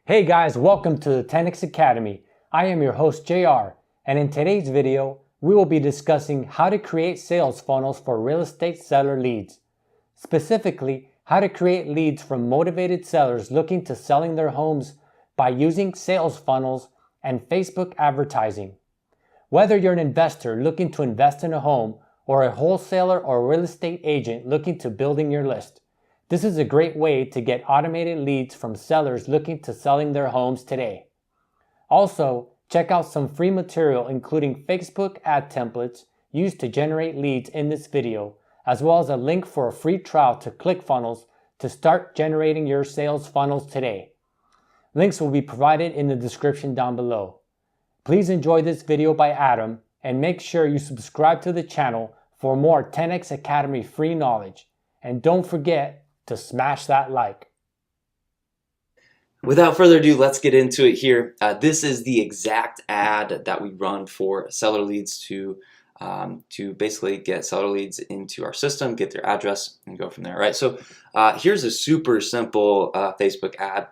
Hey guys, welcome to the 10X Academy. I am your host JR, and in today's video, we will be discussing how to create sales funnels for real estate seller leads. Specifically, how to create leads from motivated sellers looking to selling their homes by using sales funnels and Facebook advertising. Whether you're an investor looking to invest in a home or a wholesaler or real estate agent looking to building your list, this is a great way to get automated leads from sellers looking to selling their homes today. Also, check out some free material including Facebook ad templates used to generate leads in this video, as well as a link for a free trial to Clickfunnels to start generating your sales funnels today. Links will be provided in the description down below. Please enjoy this video by Adam and make sure you subscribe to the channel for more 10X Academy free knowledge. And don't forget to smash that like. Without further ado, let's get into it here. This is the exact ad that we run for seller leads to basically get seller leads into our system, get their address, and go from there, right? So here's a super simple Facebook ad.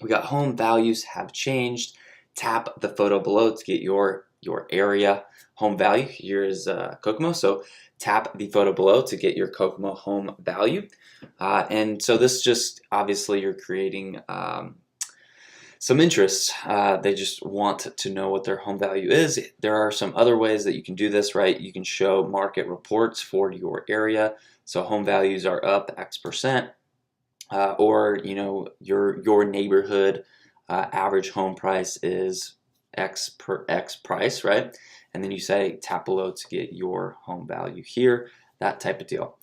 We got home values have changed. Tap the photo below to get your area home value. Here is Kokomo, so tap the photo below to get your Kokomo home value. And so this just, obviously you're creating some interest. They just want to know what their home value is. There are some other ways that you can do this, right? You can show market reports for your area. So home values are up X%, or your neighborhood average home price is X per X price, right? And then you say tap below to get your home value here, that type of deal.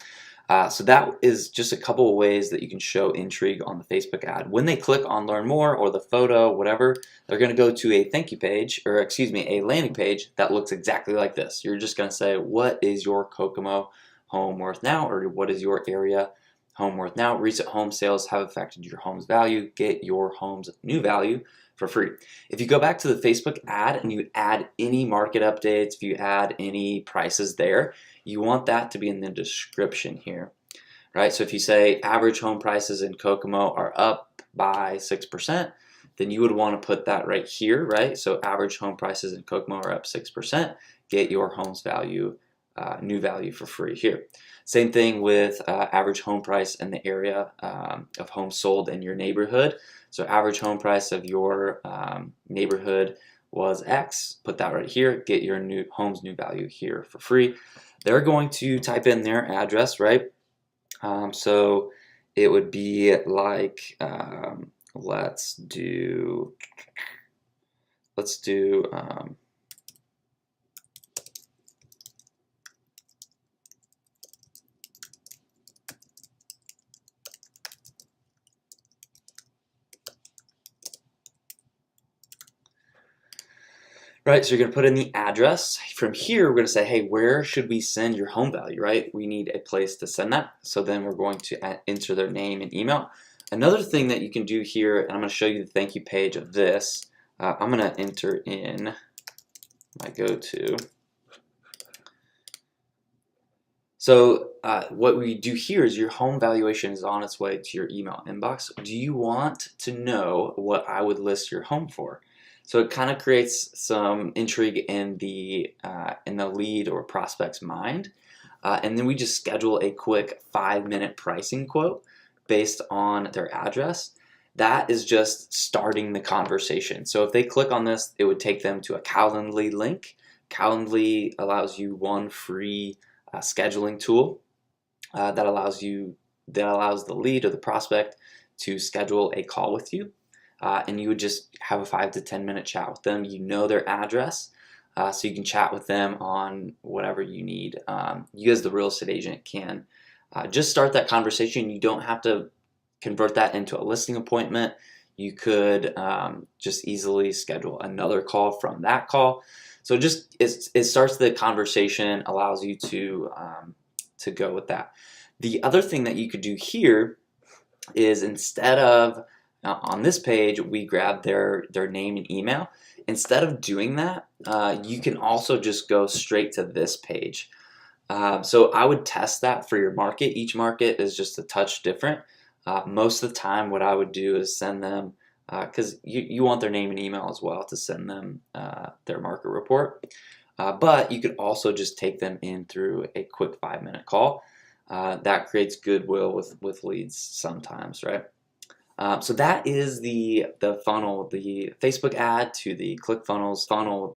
So that is just a couple of ways that you can show intrigue on the Facebook ad. When they click on learn more or the photo, whatever, they're going to go to a thank you page, or excuse me, a landing page that looks exactly like this. You're just going to say, what is your Kokomo home worth now? Or what is your area home worth now? Recent home sales have affected your home's value. Get your home's new value for free. If you go back to the Facebook ad and you add any market updates, if you add any prices there, you want that to be in the description here, right? So if you say average home prices in Kokomo are up by 6%, then you would want to put that right here, right? So average home prices in Kokomo are up 6%. Get your home's value, new value for free here. Same thing with average home price in the area of homes sold in your neighborhood. So average home price of your neighborhood was X. Put that right here. Get your home's new value here for free. They're going to type in their address, right? So it would be like, let's do. Right, so you're going to put in the address. From here, we're going to say, hey, where should we send your home value, right? We need a place to send that. So then we're going to enter their name and email. Another thing that you can do here, and I'm going to show you the thank you page of this. I'm going to enter in my go-to. So what we do here is your home valuation is on its way to your email inbox. Do you want to know what I would list your home for? So it kind of creates some intrigue in the lead or prospect's mind. And then we just schedule a quick 5-minute pricing quote based on their address. That is just starting the conversation. So if they click on this, it would take them to a Calendly link. Calendly allows you one free scheduling tool that allows the lead or the prospect to schedule a call with you. And you would just have a 5 to 10 minute chat with them. You know their address, so you can chat with them on whatever you need. You as the real estate agent can just start that conversation. You don't have to convert that into a listing appointment. You could just easily schedule another call from that call. So just it starts the conversation, allows you to go with that. The other thing that you could do here is, instead of on this page, we grab their name and email. Instead of doing that, you can also just go straight to this page. So I would test that for your market. Each market is just a touch different. Most of the time, what I would do is send them because you want their name and email as well to send them their market report. But you could also just take them in through a quick 5-minute call. That creates goodwill with leads sometimes, right? So that is the funnel, the Facebook ad to the ClickFunnels funnel